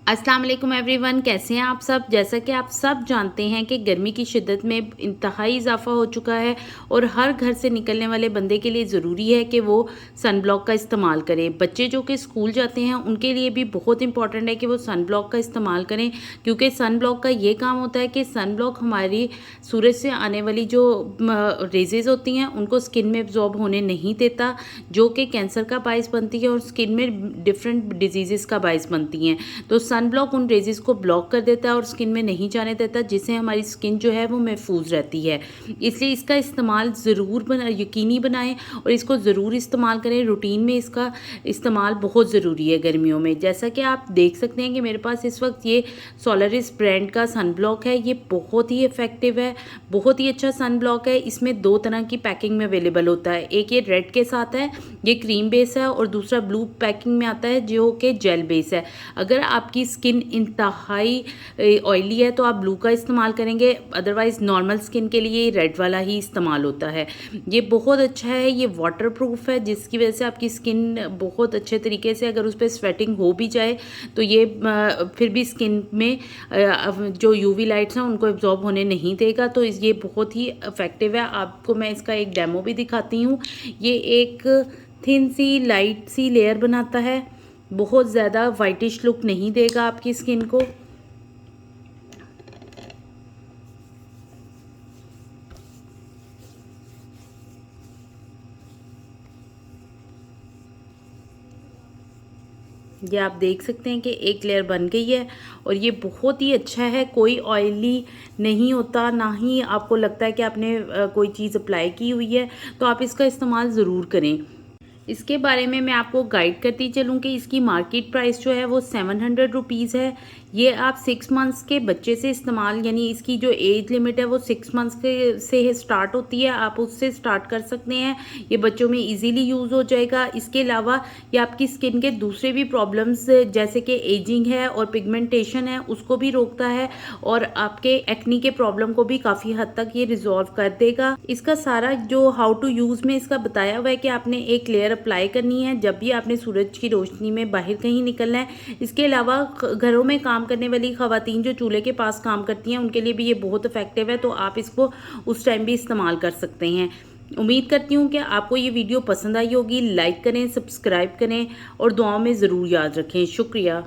अस्सलाम वालेकुम एवरीवन, कैसे हैं आप सब। जैसा कि आप सब जानते हैं कि गर्मी की शिद्दत में इंतहाई इजाफा हो चुका है और हर घर से निकलने वाले बंदे के लिए ज़रूरी है कि वो सन ब्लॉक का इस्तेमाल करें। बच्चे जो कि स्कूल जाते हैं उनके लिए भी बहुत इंपॉर्टेंट है कि वो सन ब्लॉक का इस्तेमाल करें, क्योंकि सन ब्लॉक का ये काम होता है कि सन ब्लॉक हमारी सूरज से आने वाली जो रेजेज़ होती हैं उनको स्किन में एब्जॉर्ब होने नहीं देता, जो कि कैंसर का बायस बनती है और स्किन में डिफरेंट डिजीज़ का बायस बनती हैं। तो सन ब्लॉक उन रेजेस को ब्लॉक कर देता है और स्किन में नहीं जाने देता, जिससे हमारी स्किन जो है वो महफूज रहती है। इसलिए इसका इस्तेमाल ज़रूर यकीनी बनाएं और इसको ज़रूर इस्तेमाल करें। रूटीन में इसका इस्तेमाल बहुत ज़रूरी है गर्मियों में। जैसा कि आप देख सकते हैं कि मेरे पास इस वक्त ये सोलरिस ब्रांड का सन ब्लॉक है। ये बहुत ही इफ़ेक्टिव है, बहुत ही अच्छा सन ब्लॉक है। इसमें 2 तरह की पैकिंग में अवेलेबल होता है, एक ये रेड के साथ है, ये क्रीम बेस है, और दूसरा ब्लू पैकिंग में आता है जो कि जेल बेस है। अगर आपकी स्किन इंतहाई ऑयली है तो आप ब्लू का इस्तेमाल करेंगे, अदरवाइज़ नॉर्मल स्किन के लिए रेड वाला ही इस्तेमाल होता है। ये बहुत अच्छा है, ये वाटर प्रूफ है, जिसकी वजह से आपकी स्किन बहुत अच्छे तरीके से, अगर उस पर स्वेटिंग हो भी जाए तो ये फिर भी स्किन में जो यूवी लाइट्स हैं उनको एब्जॉर्ब होने नहीं देगा। तो ये बहुत ही इफ़ेक्टिव है। आपको मैं इसका एक डेमो भी दिखाती हूँ। ये एक थिन सी लाइट सी लेयर बनाता है, बहुत ज़्यादा वाइटिश लुक नहीं देगा आपकी स्किन को। ये आप देख सकते हैं कि एक लेयर बन गई है और ये बहुत ही अच्छा है, कोई ऑयली नहीं होता, ना ही आपको लगता है कि आपने कोई चीज़ अप्लाई की हुई है। तो आप इसका इस्तेमाल ज़रूर करें। इसके बारे में मैं आपको गाइड करती चलूँ कि इसकी मार्केट प्राइस जो है वो 700 रुपीज़ है। ये आप 6 मंथ्स के बच्चे से इस्तेमाल, यानी इसकी जो एज लिमिट है वो 6 मंथ्स के से स्टार्ट होती है, आप उससे स्टार्ट कर सकते हैं। ये बच्चों में इजीली यूज़ हो जाएगा। इसके अलावा ये आपकी स्किन के दूसरे भी प्रॉब्लम्स जैसे कि एजिंग है और पिगमेंटेशन है उसको भी रोकता है, और आपके एक्नी के प्रॉब्लम को भी काफ़ी हद तक ये रिजॉल्व कर देगा। इसका सारा जो हाउ टू यूज़ में इसका बताया हुआ है कि आपने एक लेयर अप्लाई करनी है जब भी आपने सूरज की रोशनी में बाहर कहीं निकलना है। इसके अलावा घरों में काम करने वाली खवातीन जो चूल्हे के पास काम करती हैं उनके लिए भी ये बहुत इफेक्टिव है, तो आप इसको उस टाइम भी इस्तेमाल कर सकते हैं। उम्मीद करती हूँ कि आपको ये वीडियो पसंद आई होगी। लाइक करें, सब्सक्राइब करें और दुआओं में ज़रूर याद रखें। शुक्रिया।